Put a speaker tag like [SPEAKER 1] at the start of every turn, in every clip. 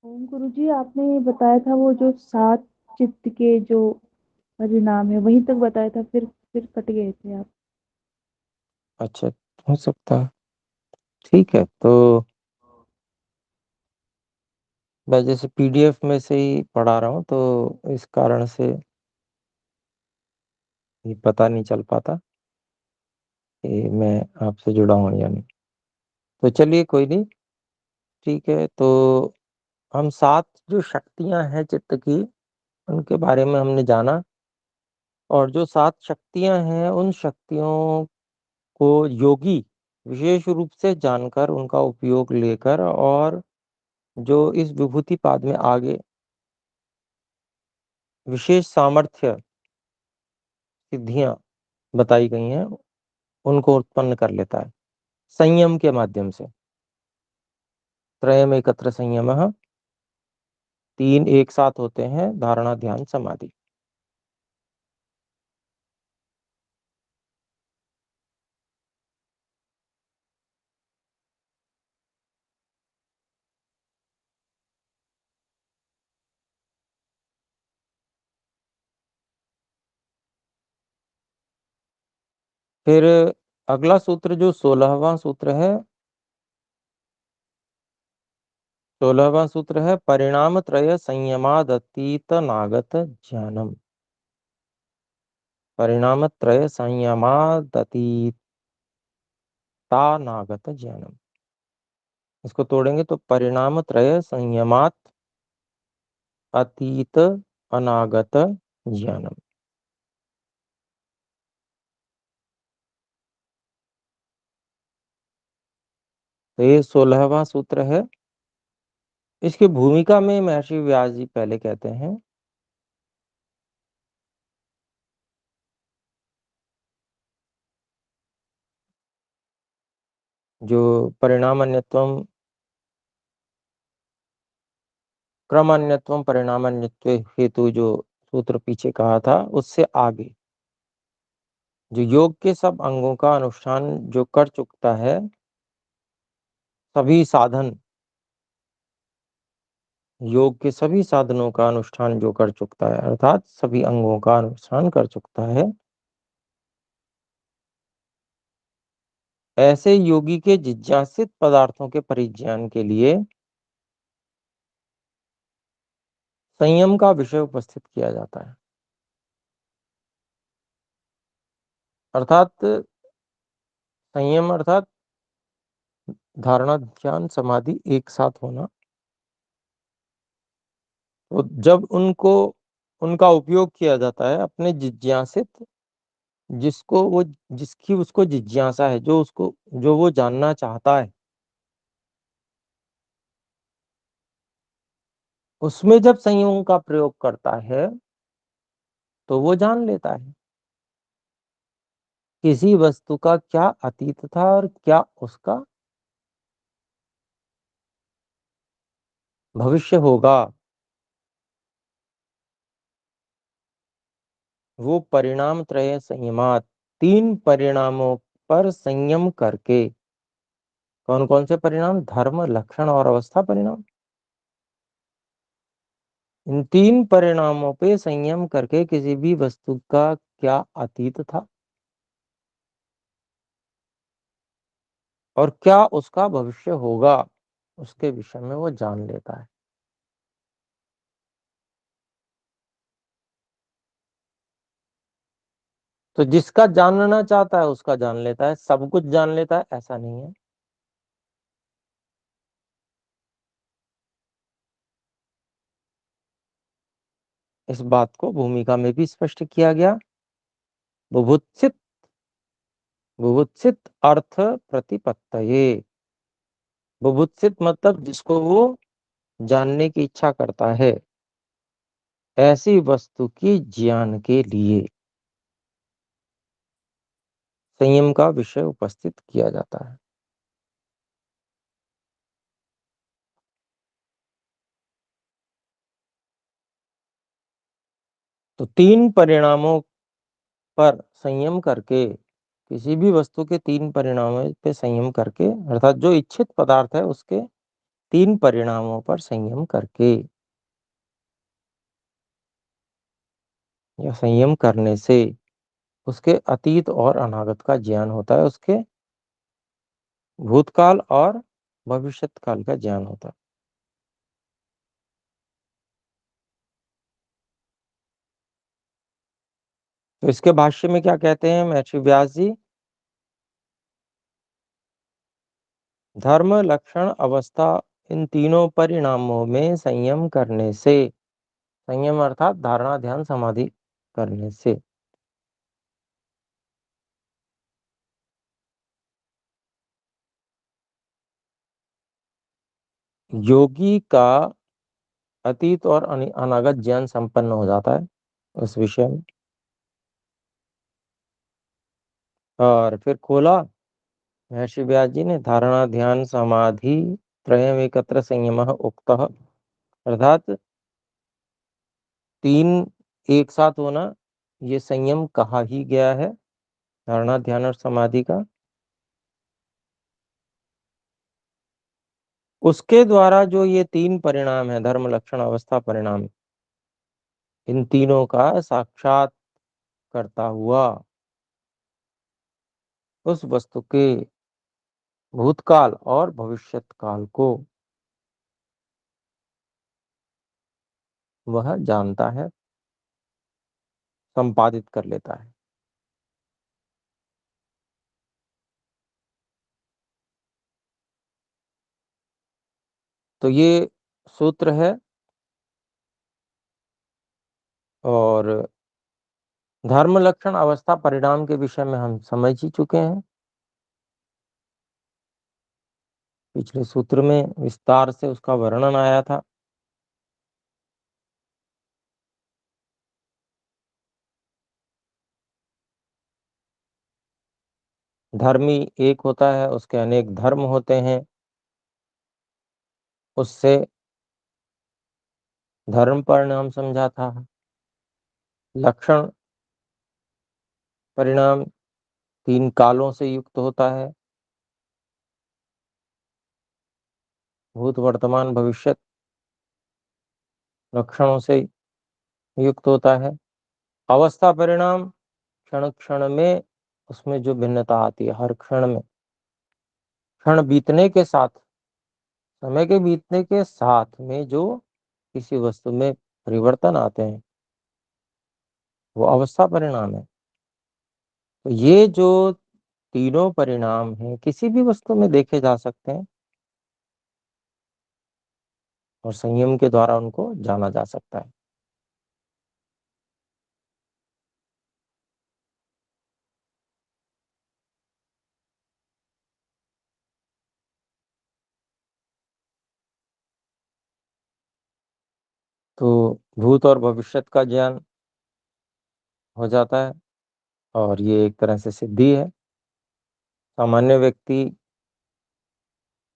[SPEAKER 1] ओम गुरुजी, आपने बताया था वो जो सात चित्त के जो परिणाम है वहीं तक बताया था, फिर कट गए थे आप।
[SPEAKER 2] अच्छा, हो सकता है। ठीक है, तो मैं जैसे पीडीएफ में से ही पढ़ा रहा हूँ तो इस कारण से ये पता नहीं चल पाता कि मैं आपसे जुड़ा हूँ या नहीं। तो चलिए, कोई नहीं। ठीक है, तो हम सात जो शक्तियां हैं चित्त की, उनके बारे में हमने जाना। और जो सात शक्तियां हैं, उन शक्तियों को योगी विशेष रूप से जानकर, उनका उपयोग लेकर, और जो इस विभूति पाद में आगे विशेष सामर्थ्य सिद्धियां बताई गई हैं, उनको उत्पन्न कर लेता है संयम के माध्यम से। त्रयम एकत्र संयमः, तीन एक साथ होते हैं, धारणा ध्यान समाधि। फिर अगला सूत्र जो 16वां सूत्र है, 16वां सूत्र है परिणाम त्रय संयमादतीत नागत ज्ञानम। परिणाम त्रय संयमादतीता नागत ज्ञानम। इसको तोड़ेंगे तो परिणाम त्रय संयमात अतीत अनागत ज्ञानम। तो ये 16वां सूत्र है। इसकी भूमिका में महर्षि व्यास जी पहले कहते हैं, जो परिणामन्यत्वम क्रमान्यत्वम परिणामन्यत्व हेतु जो सूत्र पीछे कहा था, उससे आगे जो योग के सब अंगों का अनुष्ठान जो कर चुकता है, सभी साधन, योग के सभी साधनों का अनुष्ठान जो कर चुकता है, अर्थात सभी अंगों का अनुष्ठान कर चुकता है, ऐसे योगी के जिज्ञासित पदार्थों के परिज्ञान के लिए संयम का विषय उपस्थित किया जाता है। अर्थात संयम अर्थात धारणा ध्यान समाधि एक साथ होना। तो जब उनका उपयोग किया जाता है अपने जिज्ञासित, जिसकी उसको जिज्ञासा है, जो वो जानना चाहता है, उसमें जब संयम का प्रयोग करता है तो वो जान लेता है किसी वस्तु का क्या अतीत था और क्या उसका भविष्य होगा। वो परिणाम त्रय संयमात, तीन परिणामों पर संयम करके। कौन कौन से परिणाम? धर्म, लक्षण और अवस्था परिणाम। इन तीन परिणामों पे संयम करके किसी भी वस्तु का क्या अतीत था और क्या उसका भविष्य होगा, उसके विषय में वो जान लेता है। तो जिसका जानना चाहता है उसका जान लेता है, सब कुछ जान लेता है ऐसा नहीं है। इस बात को भूमिका में भी स्पष्ट किया गया। बुभुत्सित, बुभुत्सित अर्थ प्रतिपत्तये। बुभुत्सित मतलब जिसको वो जानने की इच्छा करता है, ऐसी वस्तु की ज्ञान के लिए संयम का विषय उपस्थित किया जाता है। तो तीन परिणामों पर संयम करके, किसी भी वस्तु के तीन परिणामों पे संयम करके, अर्थात जो इच्छित पदार्थ है उसके तीन परिणामों पर संयम करके या संयम करने से उसके अतीत और अनागत का ज्ञान होता है, उसके भूतकाल और भविष्यत काल का ज्ञान होता है। तो इसके भाष्य में क्या कहते हैं महर्षि व्यास जी? धर्म, लक्षण, अवस्था, इन तीनों परिणामों में संयम करने से, संयम अर्थात धारणा, ध्यान, समाधि करने से योगी का अतीत और अनागत ज्ञान संपन्न हो जाता है उस विषय में। और फिर खोला महर्षि व्यास जी ने, धारणा, ध्यान, समाधि त्रयम् एकत्र संयमः उक्तः, अर्थात तीन एक साथ होना ये संयम कहा ही गया है, धारणा, ध्यान और समाधि का। उसके द्वारा जो ये तीन परिणाम है, धर्म, लक्षण, अवस्था, परिणाम, इन तीनों का साक्षात करता हुआ उस वस्तु के भूतकाल और भविष्यत काल को वह जानता है, संपादित कर लेता है। तो ये सूत्र है। और धर्म, लक्षण, अवस्था, परिणाम के विषय में हम समझ ही चुके हैं। पिछले सूत्र में विस्तार से उसका वर्णन आया था। धर्मी एक होता है, उसके अनेक धर्म होते हैं, उससे धर्म परिणाम समझा था। लक्षण परिणाम तीन कालों से युक्त होता है, भूत, वर्तमान, भविष्यत लक्षणों से युक्त होता है। अवस्था परिणाम क्षण क्षण में उसमें जो भिन्नता आती है, हर क्षण में, क्षण बीतने के साथ, समय के बीतने के साथ में जो किसी वस्तु में परिवर्तन आते हैं, वो अवस्था परिणाम है। तो ये जो तीनों परिणाम हैं किसी भी वस्तु में देखे जा सकते हैं और संयम के द्वारा उनको जाना जा सकता है। तो भूत और भविष्यत का ज्ञान हो जाता है और ये एक तरह से सिद्धि है। सामान्य व्यक्ति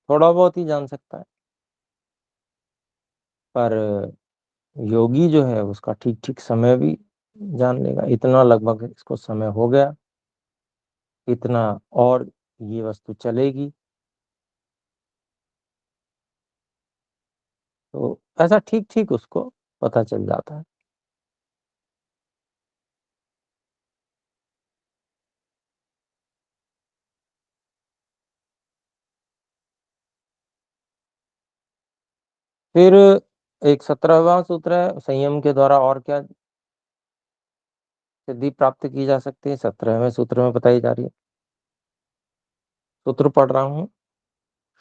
[SPEAKER 2] थोड़ा बहुत ही जान सकता है, पर योगी जो है उसका ठीक ठीक समय भी जान लेगा, इतना लगभग इसको समय हो गया, इतना और ये वस्तु चलेगी। तो ऐसा ठीक ठीक उसको पता चल जाता है। फिर एक 17वां सूत्र है, संयम के द्वारा और क्या सिद्धि प्राप्त की जा सकती है, 17वें सूत्र में बताई जा रही है। सूत्र पढ़ रहा हूं।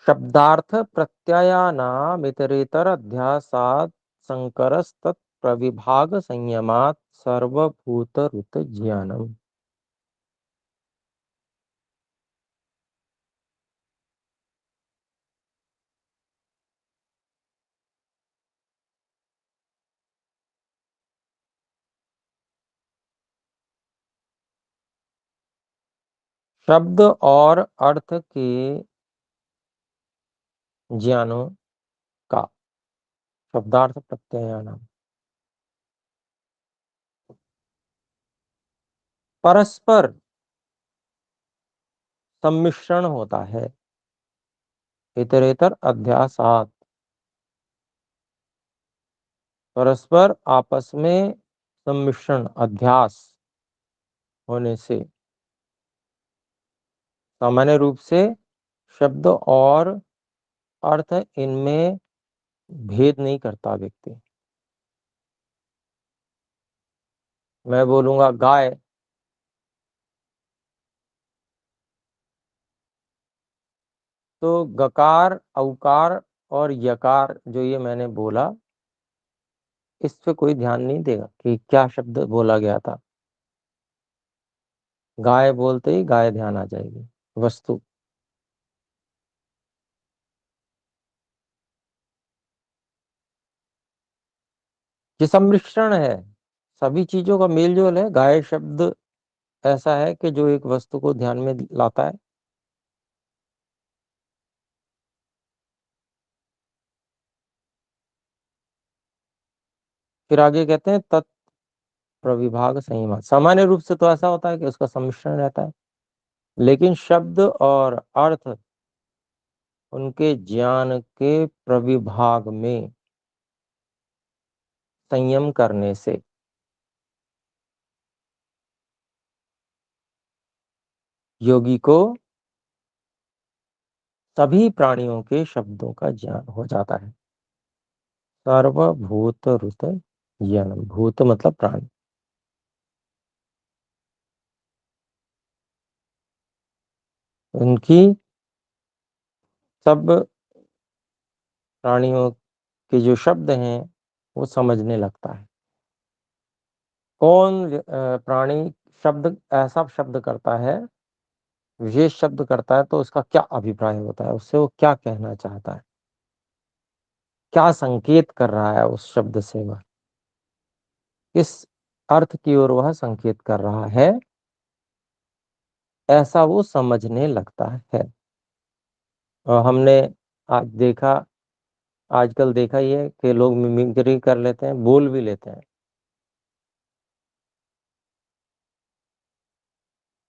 [SPEAKER 2] शब्दार्थ प्रत्ययानाम इतरेतर अध्यासात संकरस्तत् प्रविभाग संयमात सर्वभूत रुत ज्ञानम। शब्द और अर्थ के ज्ञानों का, शब्दार्थ प्रत्ययानाम, परस्पर सम्मिश्रण होता है, इतरेतर अध्यासात, परस्पर आपस में सम्मिश्रण अध्यास होने से सामान्य रूप से शब्द और अर्थ इनमें भेद नहीं करता व्यक्ति। मैं बोलूंगा गाय, तो गकार, औकार और यकार जो ये मैंने बोला, इस पे कोई ध्यान नहीं देगा कि क्या शब्द बोला गया था। गाय बोलते ही गाय ध्यान आ जाएगी, वस्तु। ये सम्मिश्रण है, सभी चीजों का मेल जोल है। गाय शब्द ऐसा है कि जो एक वस्तु को ध्यान में लाता है। फिर आगे कहते हैं तत् प्रविभाग संयम। सामान्य रूप से तो ऐसा होता है कि उसका सम्मिश्रण रहता है, लेकिन शब्द और अर्थ उनके ज्ञान के प्रविभाग में संयम करने से योगी को सभी प्राणियों के शब्दों का ज्ञान हो जाता है। सर्वभूत ऋत ज्ञानम, भूत मतलब प्राणी। उनकी सब प्राणियों के जो शब्द हैं वो समझने लगता है। कौन प्राणी शब्द, ऐसा शब्द करता है, विशेष शब्द करता है, तो उसका क्या अभिप्राय होता है, उससे वो क्या कहना चाहता है, क्या संकेत कर रहा है उस शब्द से, वह किस अर्थ की ओर वह संकेत कर रहा है, ऐसा वो समझने लगता है। और हमने आज देखा, आजकल देखा ही है कि लोग मिमिक्री कर लेते हैं, बोल भी लेते हैं।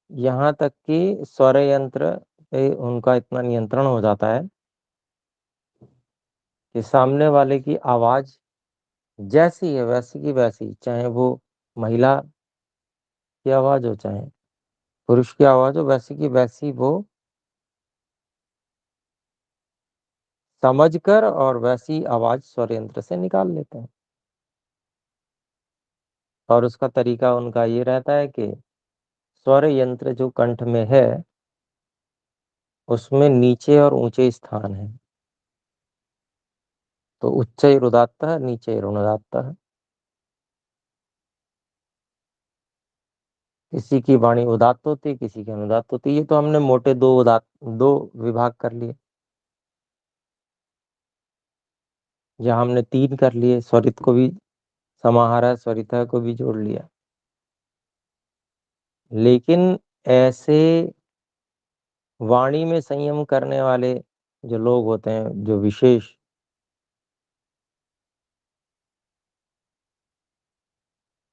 [SPEAKER 2] यहाँ तक कि स्वर यंत्र पे उनका इतना नियंत्रण हो जाता है कि सामने वाले की आवाज जैसी है वैसी की वैसी, चाहे वो महिला की आवाज हो चाहे पुरुष की आवाज हो, वैसी की वैसी वो समझकर और वैसी आवाज स्वर यंत्र से निकाल लेते हैं। और उसका तरीका उनका ये रहता है कि स्वर यंत्र जो कंठ में है उसमें नीचे और ऊंचे स्थान है, तो उच्च रुदात्त है, नीचे रुणदात्त है। किसी की वाणी उदात्त होती है, किसी की अनुदात्त होती है। ये तो हमने मोटे दो विभाग कर लिए, या हमने तीन कर लिए, स्वरित को भी समाहार स्वरिता को भी जोड़ लिया। लेकिन ऐसे वाणी में संयम करने वाले जो लोग होते हैं, जो विशेष,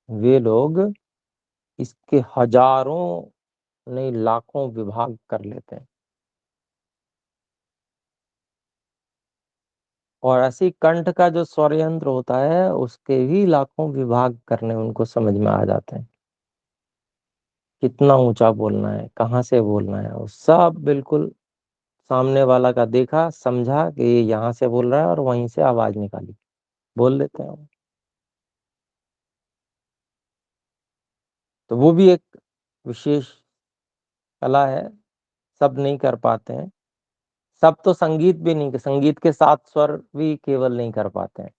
[SPEAKER 2] वे लोग इसके हजारों नहीं लाखों विभाग कर लेते हैं। और ऐसी कंठ का जो स्वर यंत्र होता है उसके भी लाखों विभाग करने उनको समझ में आ जाते हैं। कितना ऊंचा बोलना है, कहाँ से बोलना है, वो सब बिल्कुल सामने वाला का देखा, समझा कि ये यहाँ से बोल रहा है और वहीं से आवाज निकाली, बोल देते हैं वो। तो वो भी एक विशेष कला है, सब नहीं कर पाते हैं। सब तो संगीत भी नहीं, संगीत के सात स्वर भी केवल नहीं कर पाते हैं।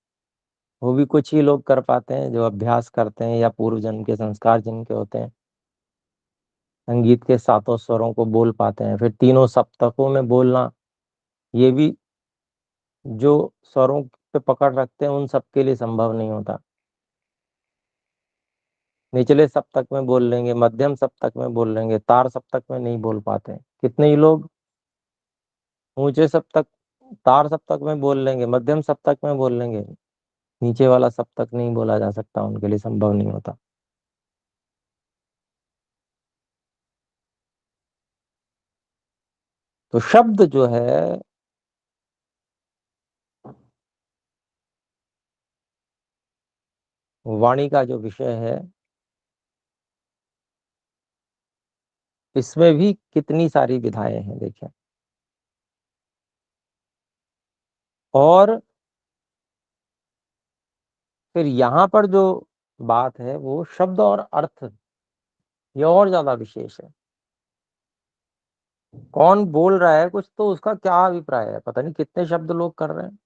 [SPEAKER 2] वो भी कुछ ही लोग कर पाते हैं जो अभ्यास करते हैं या पूर्व जन्म के संस्कार जिनके होते हैं, संगीत के सातों स्वरों को बोल पाते हैं। फिर तीनों सप्तकों में बोलना, ये भी जो स्वरों पे पकड़ रखते हैं उन सबके लिए संभव नहीं होता। निचले सप्तक में बोल लेंगे, मध्यम सप्तक में बोल लेंगे, तार सप्तक में नहीं बोल पाते हैं। कितने ही लोग ऊंचे सप्तक, तार सप्तक में बोल लेंगे, मध्यम सप्तक में बोल लेंगे, नीचे वाला सप्तक नहीं बोला जा सकता, उनके लिए संभव नहीं होता। तो शब्द जो है वाणी का जो विषय है, इसमें भी कितनी सारी विधाएं हैं देखें। और फिर यहाँ पर जो बात है वो शब्द और अर्थ, ये और ज्यादा विशेष है। कौन बोल रहा है कुछ तो उसका क्या अभिप्राय है, पता नहीं कितने शब्द लोग कर रहे हैं।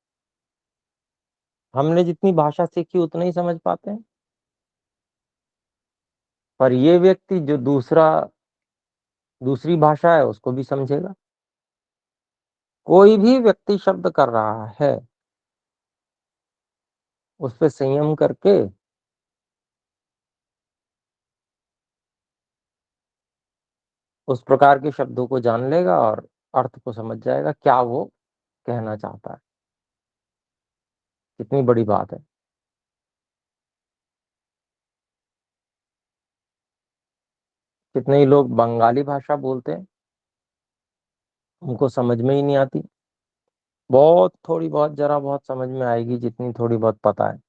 [SPEAKER 2] हमने जितनी भाषा सीखी उतना ही समझ पाते हैं, पर ये व्यक्ति जो दूसरी भाषा है उसको भी समझेगा। कोई भी व्यक्ति शब्द कर रहा है, उस पे संयम करके उस प्रकार के शब्दों को जान लेगा और अर्थ को समझ जाएगा क्या वो कहना चाहता है। कितनी बड़ी बात है। कितने ही लोग बंगाली भाषा बोलते हैं, उनको समझ में ही नहीं आती। बहुत थोड़ी बहुत जरा बहुत समझ में आएगी, जितनी थोड़ी बहुत पता है।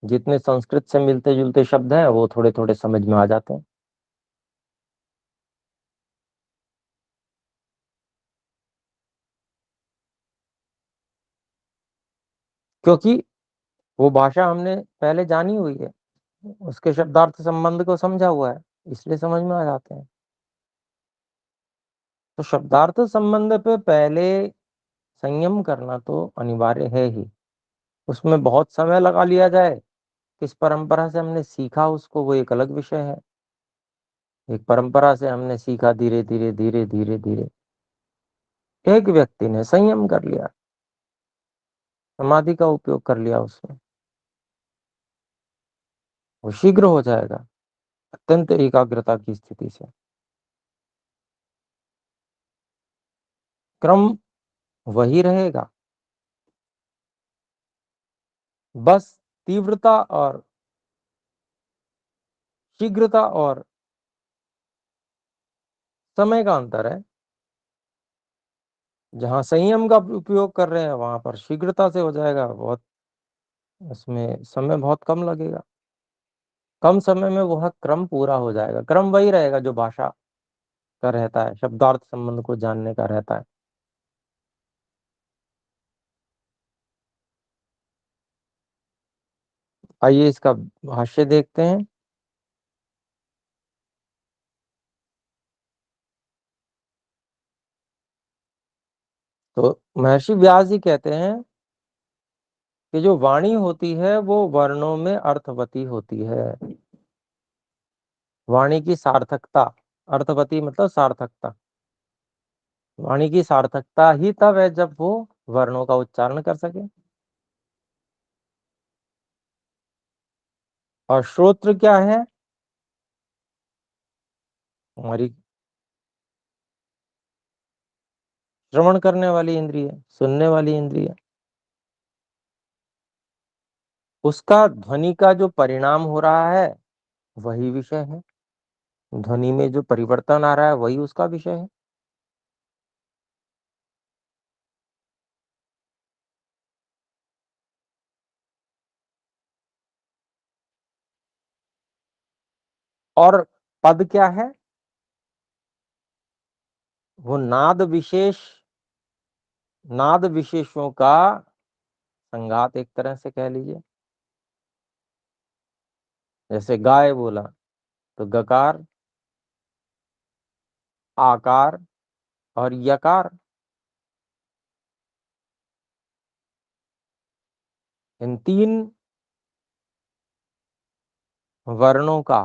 [SPEAKER 2] जितने संस्कृत से मिलते जुलते शब्द हैं वो थोड़े थोड़े समझ में आ जाते हैं। क्योंकि वो भाषा हमने पहले जानी हुई है, उसके शब्दार्थ संबंध को समझा हुआ है, इसलिए समझ में आ जाते हैं। तो शब्दार्थ संबंध पे पहले संयम करना तो अनिवार्य है ही। उसमें बहुत समय लगा लिया जाए, किस परंपरा से हमने सीखा उसको, वो एक अलग विषय है। एक परंपरा से हमने सीखा, धीरे धीरे धीरे धीरे धीरे एक व्यक्ति ने संयम कर लिया, समाधि का उपयोग कर लिया उसमें, वो शीघ्र हो जाएगा अत्यंत एकाग्रता की स्थिति से। क्रम वही रहेगा, बस तीव्रता और शीघ्रता और समय का अंतर है। जहां संयम का उपयोग कर रहे हैं वहां पर शीघ्रता से हो जाएगा, बहुत उसमें समय बहुत कम लगेगा। कम समय में वह क्रम पूरा हो जाएगा। क्रम वही रहेगा जो भाषा का रहता है, शब्दार्थ संबंध को जानने का रहता है। आइए इसका भाष्य देखते हैं। तो महर्षि व्यास जी कहते हैं कि जो वाणी होती है वो वर्णों में अर्थवती होती है। वाणी की सार्थकता, अर्थवती मतलब सार्थकता। वाणी की सार्थकता ही तब है जब वो वर्णों का उच्चारण कर सके। और श्रोत्र क्या है? हमारी श्रवण करने वाली इंद्रिय, सुनने वाली इंद्रिय। उसका ध्वनि का जो परिणाम हो रहा है वही विषय है। ध्वनि में जो परिवर्तन आ रहा है वही उसका विषय है। और पद क्या है? वो नाद विशेषों का संघात, एक तरह से कह लीजिए। जैसे गाय बोला तो गकार, आकार और यकार, इन तीन वर्णों का,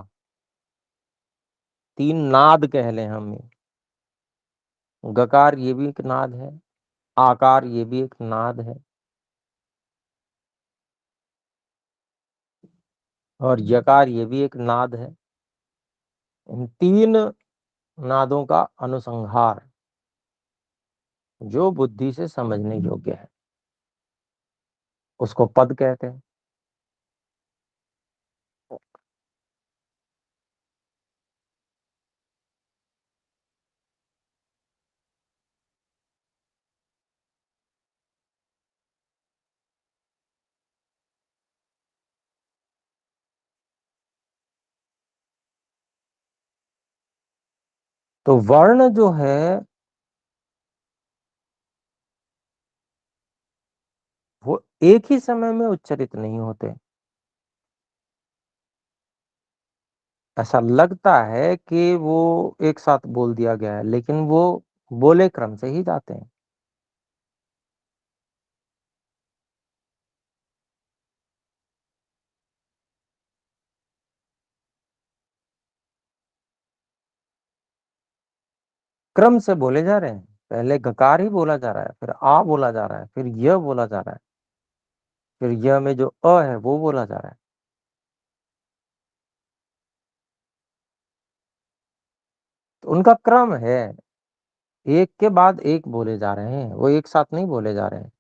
[SPEAKER 2] तीन नाद कह लें हम। गकार ये भी एक नाद है, आकार ये भी एक नाद है, और यकार ये भी एक नाद है। इन तीन नादों का अनुसंहार जो बुद्धि से समझने योग्य है उसको पद कहते हैं। तो वर्ण जो है वो एक ही समय में उच्चारित नहीं होते। ऐसा लगता है कि वो एक साथ बोल दिया गया है, लेकिन वो बोले क्रम से ही जाते हैं। क्रम से बोले जा रहे हैं। पहले गकार ही बोला जा रहा है, फिर आ बोला जा रहा है, फिर य बोला जा रहा है, फिर य में जो अ है वो बोला जा रहा है। तो उनका क्रम है, एक के बाद एक बोले जा रहे हैं, वो एक साथ नहीं बोले जा रहे हैं।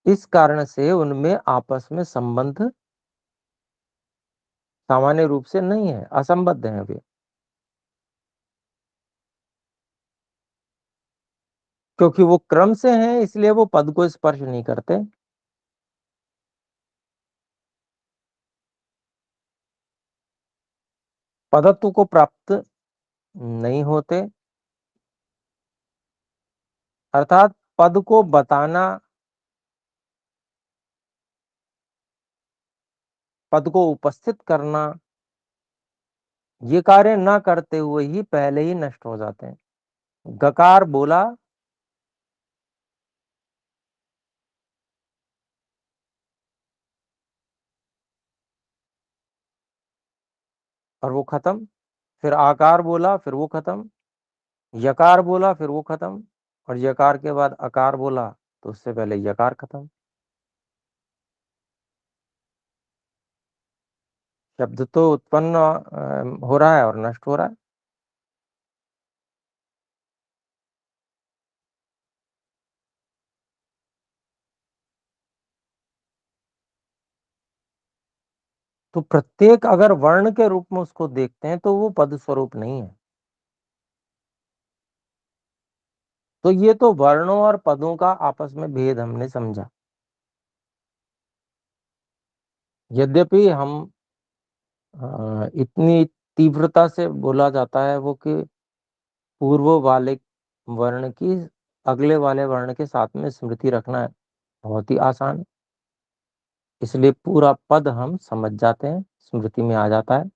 [SPEAKER 2] इस कारण से उनमें आपस में संबंध सामान्य रूप से नहीं है, असंबद्ध है वे। क्योंकि वो क्रम से हैं, इसलिए वो पद को स्पर्श नहीं करते। पदत्व को प्राप्त नहीं होते, अर्थात पद को बताना, पद को उपस्थित करना, ये कार्य न करते हुए ही पहले ही नष्ट हो जाते हैं। गकार बोला और वो खत्म, फिर आकार बोला फिर वो खत्म, यकार बोला फिर वो खत्म, और यकार के बाद अकार बोला तो उससे पहले यकार खत्म। शब्द तो उत्पन्न हो रहा है और नष्ट हो रहा है। तो प्रत्येक अगर वर्ण के रूप में उसको देखते हैं तो वो पद स्वरूप नहीं है। तो ये तो वर्णों और पदों का आपस में भेद हमने समझा। यद्यपि हम इतनी तीव्रता से बोला जाता है वो कि पूर्व वाले वर्ण की अगले वाले वर्ण के साथ में स्मृति रखना बहुत ही आसान है, इसलिए पूरा पद हम समझ जाते हैं, स्मृति में आ जाता है।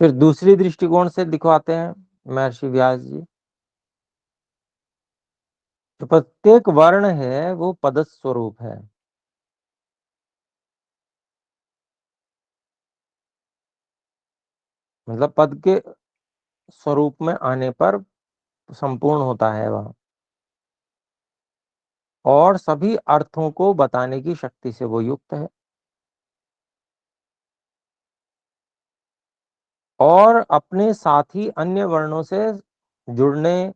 [SPEAKER 2] फिर दूसरी दृष्टिकोण से दिखवाते हैं महर्षि व्यास जी। तो प्रत्येक वर्ण है वो पद स्वरूप है। मतलब पद के स्वरूप में आने पर संपूर्ण होता है वह, और सभी अर्थों को बताने की शक्ति से वो युक्त है, और अपने साथ ही अन्य वर्णों से जुड़ने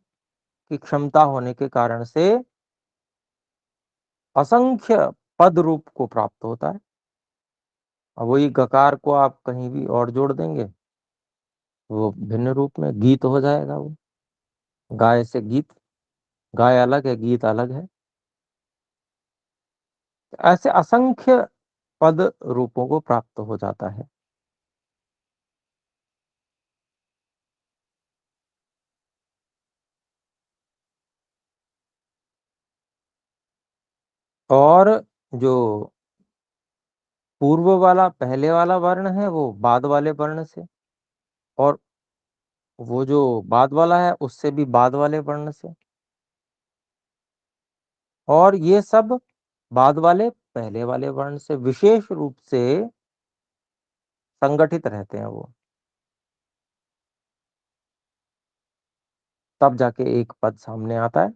[SPEAKER 2] की क्षमता होने के कारण से असंख्य पद रूप को प्राप्त होता है। अब वही गकार को आप कहीं भी और जोड़ देंगे, वो भिन्न रूप में गीत हो जाएगा। वो गाय से गीत, गाय अलग है गीत अलग है। ऐसे असंख्य पद रूपों को प्राप्त हो जाता है। और जो पूर्व वाला पहले वाला वर्ण है वो बाद वाले वर्ण से, और वो जो बाद वाला है उससे भी बाद वाले वर्ण से, और ये सब बाद वाले पहले वाले वर्ण से विशेष रूप से संगठित रहते हैं वो, तब जाके एक पद सामने आता है।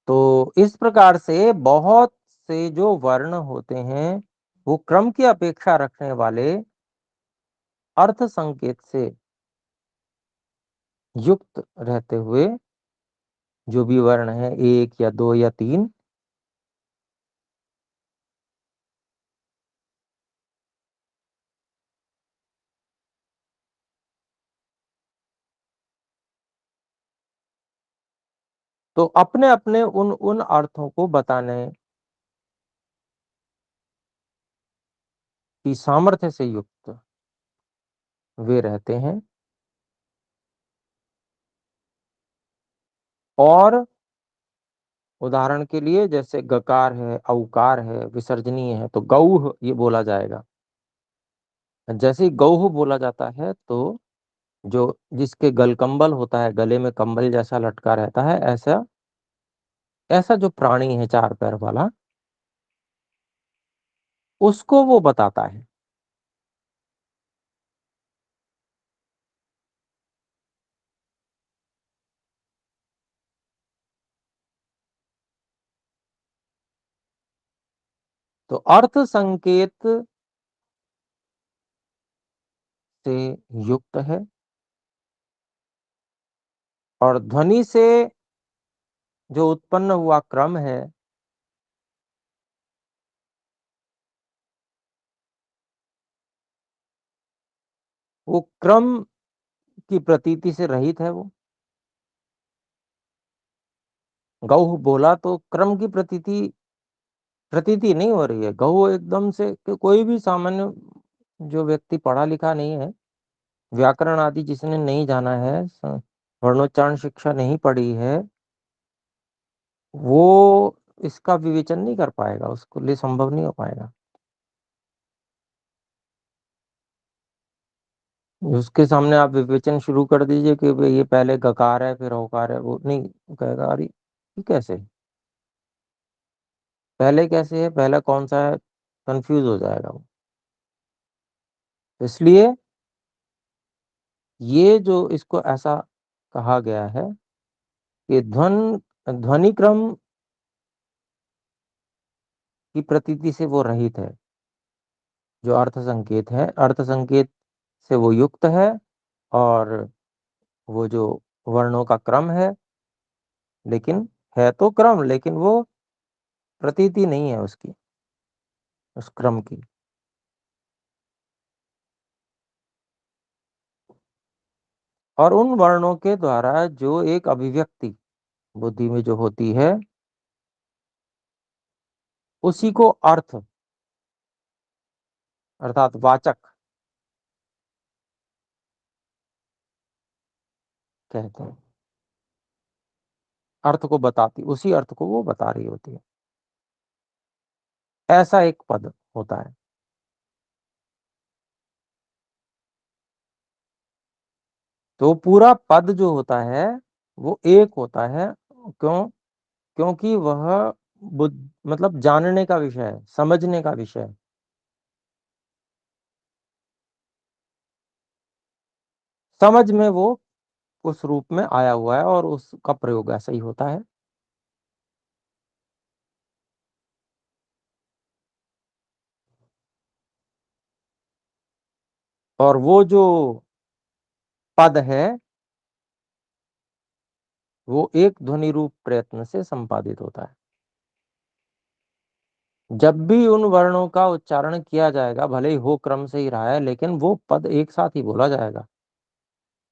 [SPEAKER 2] तो इस प्रकार से बहुत से जो वर्ण होते हैं वो क्रम की अपेक्षा रखने वाले अर्थ संकेत से युक्त रहते हुए, जो भी वर्ण है एक या दो या तीन, तो अपने अपने उन उन अर्थों को बताने की सामर्थ्य से युक्त वे रहते हैं, और उदाहरण के लिए जैसे गकार है, औकार है, विसर्जनीय है, तो गौह ये बोला जाएगा। जैसे ही गौह बोला जाता है तो जो जिसके गलकंबल होता है, गले में कंबल जैसा लटका रहता है, ऐसा ऐसा जो प्राणी है चार पैर वाला, उसको वो बताता है। तो अर्थ संकेत से युक्त है, और ध्वनि से जो उत्पन्न हुआ क्रम है, वो क्रम की प्रतीति से रहित है। वो गौह बोला तो क्रम की प्रतीति नहीं हो रही है। गौह एकदम से कोई भी सामान्य जो व्यक्ति पढ़ा लिखा नहीं है, व्याकरण आदि जिसने नहीं जाना है, वर्णोच्चारण शिक्षा नहीं पढ़ी है, वो इसका विवेचन नहीं कर पाएगा, उसके लिए संभव नहीं हो पाएगा। उसके सामने आप विवेचन शुरू कर दीजिए कि भाई ये पहले गकार है फिर औकार है, वो नहीं कहेगा, अरे ये कैसे, पहले कैसे है, पहला कौन सा है, कंफ्यूज हो जाएगा वो। इसलिए ये जो इसको ऐसा कहा गया है कि ध्वनि क्रम की प्रतीति से वो रहित है। जो अर्थ संकेत है, अर्थ संकेत से वो युक्त है, और वो जो वर्णों का क्रम है, लेकिन है तो क्रम, लेकिन वो प्रतीति नहीं है उसकी, उस क्रम की। और उन वर्णों के द्वारा जो एक अभिव्यक्ति बुद्धि में जो होती है, उसी को अर्थ अर्थात वाचक कहते हैं। अर्थ को बताती, उसी अर्थ को वो बता रही होती है। ऐसा एक पद होता है। तो पूरा पद जो होता है वो एक होता है। क्यों? क्योंकि वह मतलब जानने का विषय है, समझने का विषय है। समझ में वो उस रूप में आया हुआ है, और उसका प्रयोग ऐसा ही होता है। और वो जो पद है वो एक ध्वनि रूप प्रयत्न से संपादित होता है। जब भी उन वर्णों का उच्चारण किया जाएगा, भले ही हो क्रम से ही रहा है, लेकिन वो पद एक साथ ही बोला जाएगा,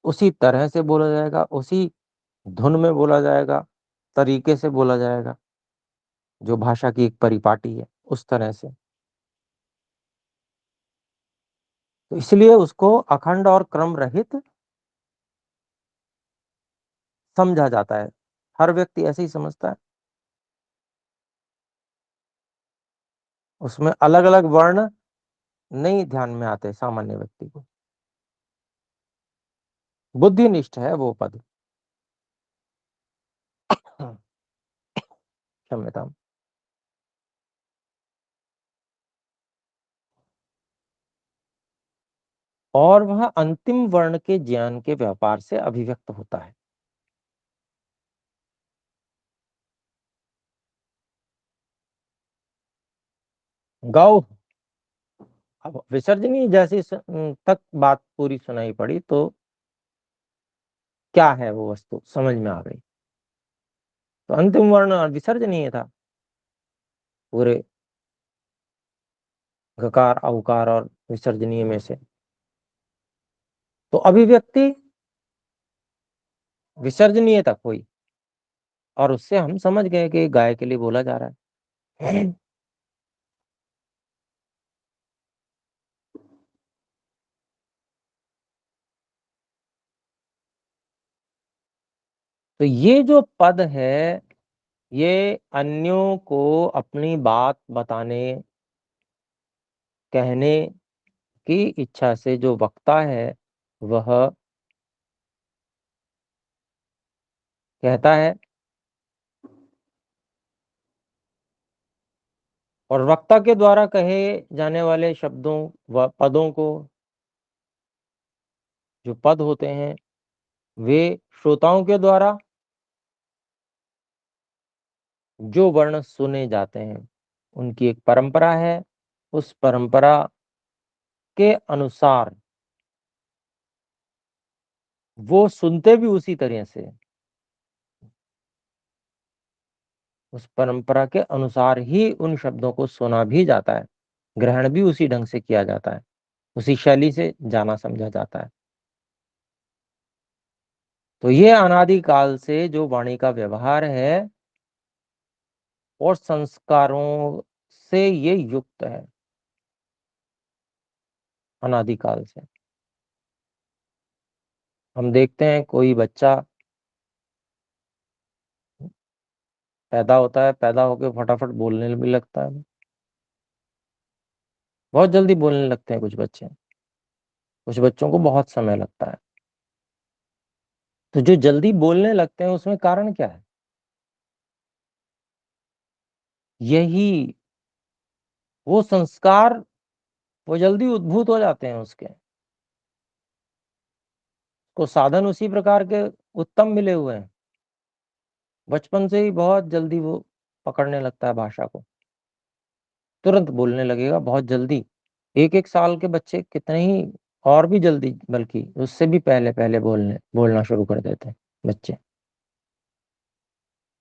[SPEAKER 2] उसी तरह से बोला जाएगा, उसी धुन में बोला जाएगा, तरीके से बोला जाएगा, जो भाषा की एक परिपाटी है उस तरह से। तो इसलिए उसको अखंड और क्रम रहित समझा जाता है। हर व्यक्ति ऐसे ही समझता है। उसमें अलग अलग वर्ण नहीं ध्यान में आते सामान्य व्यक्ति को। बुद्धिनिष्ठ है वो पद। क्षम्यता। और वह अंतिम वर्ण के ज्ञान के व्यापार से अभिव्यक्त होता है। गौ, अब विसर्जनीय जैसी तक बात पूरी सुनाई पड़ी तो क्या है वो वस्तु समझ में आ गई। तो अंतिम वर्ण विसर्जनीय था पूरे गकार औकार और विसर्जनीय में से। तो अभिव्यक्ति विसर्जनीय तक हुई। और उससे हम समझ गए कि गाय के लिए बोला जा रहा है। तो ये जो पद है, ये अन्यों को अपनी बात बताने, कहने की इच्छा से जो वक्ता है वह कहता है, और वक्ता के द्वारा कहे जाने वाले शब्दों व पदों को, जो पद होते हैं, वे श्रोताओं के द्वारा जो वर्ण सुने जाते हैं, उनकी एक परंपरा है। उस परंपरा के अनुसार वो सुनते भी उसी तरह से, उस परंपरा के अनुसार ही उन शब्दों को सुना भी जाता है, ग्रहण भी उसी ढंग से किया जाता है, उसी शैली से जाना समझा जाता है। तो ये अनादिकाल से जो वाणी का व्यवहार है और संस्कारों से ये युक्त है, अनादिकाल से। हम देखते हैं कोई बच्चा पैदा होता है, पैदा होकर फटाफट बोलने भी लगता है, बहुत जल्दी बोलने लगते हैं कुछ बच्चे, कुछ बच्चों को बहुत समय लगता है। तो जो जल्दी बोलने लगते हैं उसमें कारण क्या है? यही वो संस्कार, वो जल्दी उद्भूत हो जाते हैं उसके, को साधन उसी प्रकार के उत्तम मिले हुए हैं, बचपन से ही बहुत जल्दी वो पकड़ने लगता है भाषा को, तुरंत बोलने लगेगा बहुत जल्दी। एक एक साल के बच्चे कितने ही और भी जल्दी, बल्कि उससे भी पहले पहले बोलना शुरू कर देते हैं बच्चे।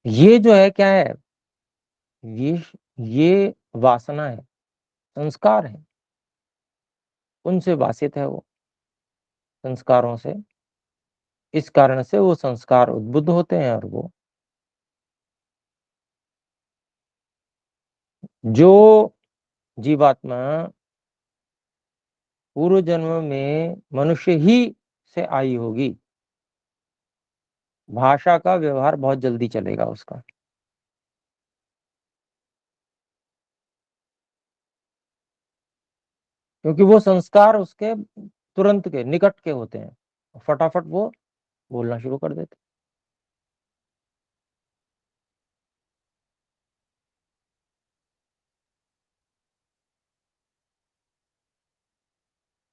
[SPEAKER 2] ये जो है क्या है, ये ये वासना है, संस्कार है, उनसे वासित है वो, संस्कारों से। इस कारण से वो संस्कार उद्बुद्ध होते हैं, और वो जो जीवात्मा पूर्व जन्म में मनुष्य ही से आई होगी, भाषा का व्यवहार बहुत जल्दी चलेगा उसका, क्योंकि वो संस्कार उसके तुरंत के निकट के होते हैं, फटाफट वो बोलना शुरू कर देते।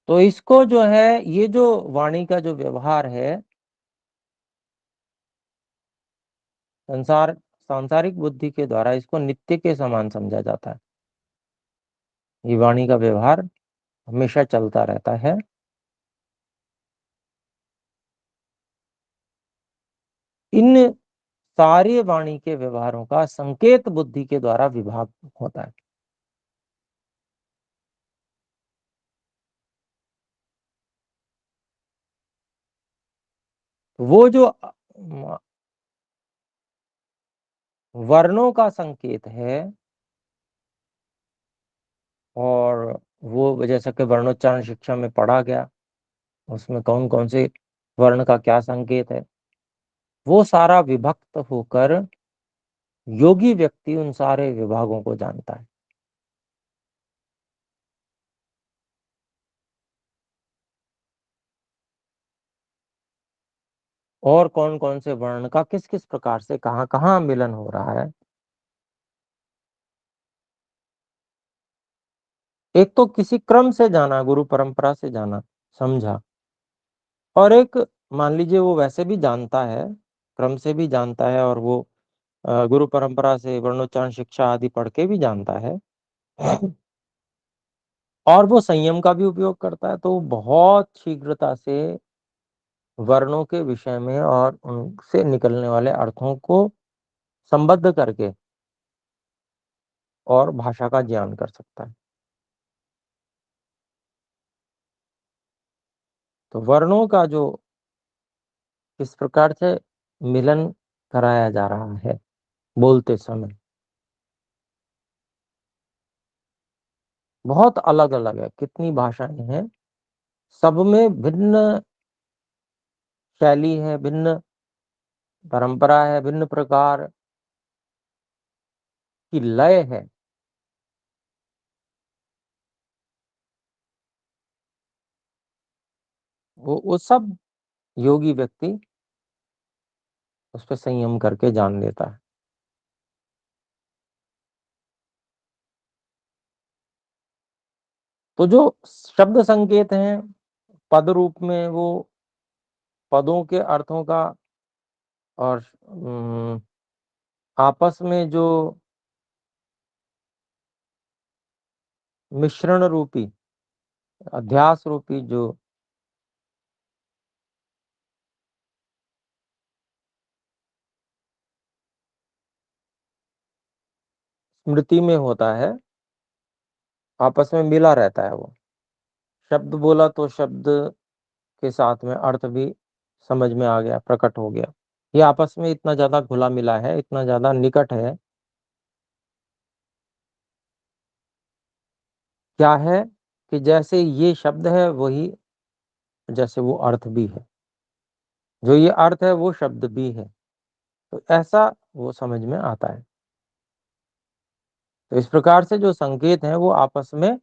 [SPEAKER 2] तो इसको जो है, ये जो वाणी का जो व्यवहार है, सांसारिक बुद्धि के द्वारा इसको नित्य के समान समझा जाता है। ये वाणी का व्यवहार हमेशा चलता रहता है। इन सारे वाणी के व्यवहारों का संकेत बुद्धि के द्वारा विभाग होता है। वो जो वर्णों का संकेत है, और वो जैसा कि वर्णोच्चारण शिक्षा में पढ़ा गया, उसमें कौन कौन से वर्ण का क्या संकेत है, वो सारा विभक्त होकर योगी व्यक्ति उन सारे विभागों को जानता है। और कौन कौन से वर्ण का किस किस प्रकार से कहाँ कहाँ मिलन हो रहा है। एक तो किसी क्रम से जाना, गुरु परंपरा से जाना, समझा। और एक, मान लीजिए वो वैसे भी जानता है, क्रम से भी जानता है, और वो गुरु परंपरा से वर्णोच्चारण शिक्षा आदि पढ़ के भी जानता है, और वो संयम का भी उपयोग करता है, तो वो बहुत शीघ्रता से वर्णों के विषय में और उनसे निकलने वाले अर्थों को संबद्ध करके और भाषा का ज्ञान कर सकता है। तो वर्णों का जो इस प्रकार से मिलन कराया जा रहा है बोलते समय। बहुत अलग अलग है, कितनी भाषाएं हैं, सब में भिन्न शैली है, भिन्न परंपरा है, भिन्न प्रकार की लय है। वो सब योगी व्यक्ति उस पर संयम करके जान लेता है। तो जो शब्द संकेत हैं पद रूप में, वो पदों के अर्थों का और आपस में जो मिश्रण रूपी, अध्यास रूपी जो स्मृति में होता है, आपस में मिला रहता है। वो शब्द बोला तो शब्द के साथ में अर्थ भी समझ में आ गया, प्रकट हो गया। ये आपस में इतना ज्यादा घुला मिला है, इतना ज्यादा निकट है। क्या है कि जैसे ये शब्द है वही जैसे वो अर्थ भी है, जो ये अर्थ है वो शब्द भी है। तो ऐसा वो समझ में आता है। तो इस प्रकार से जो संकेत हैं वो आपस में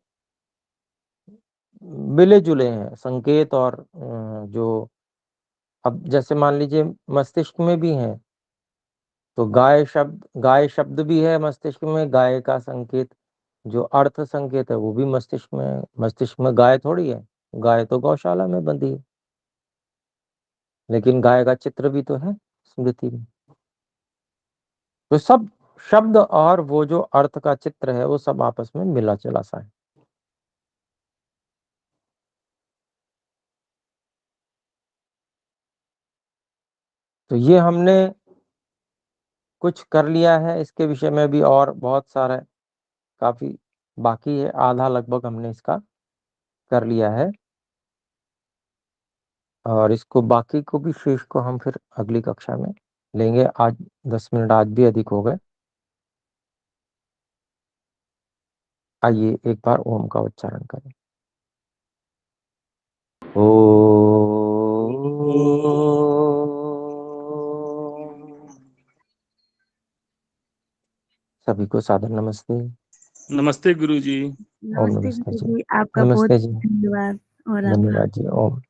[SPEAKER 2] मिले जुले हैं, संकेत और जो, अब जैसे मान लीजिए मस्तिष्क में भी हैं, तो गाय शब्द भी है मस्तिष्क में, गाय का संकेत जो अर्थ संकेत है वो भी मस्तिष्क में है। मस्तिष्क में गाय थोड़ी है, गाय तो गौशाला में बंधी है, लेकिन गाय का चित्र भी तो है स्मृति में। तो सब शब्द और वो जो अर्थ का चित्र है वो सब आपस में मिला जुला सा है। तो ये हमने कुछ कर लिया है, इसके विषय में भी और बहुत सारा काफी बाकी है, आधा लगभग हमने इसका कर लिया है। और इसको बाकी को भी शेष को हम फिर अगली कक्षा में लेंगे। आज 10 मिनट आज भी अधिक हो गए। आइए एक बार ओम का उच्चारण करें। ओ सभी को सादर नमस्ते।
[SPEAKER 3] नमस्ते गुरुजी।
[SPEAKER 2] ओम
[SPEAKER 1] नमस्ते
[SPEAKER 2] नमस्ते जी।
[SPEAKER 1] गुरुजी, आपका बहुत
[SPEAKER 2] नमस्ते जी।
[SPEAKER 1] धन्यवाद और आभार।
[SPEAKER 2] धन्यवाद जी। ओम।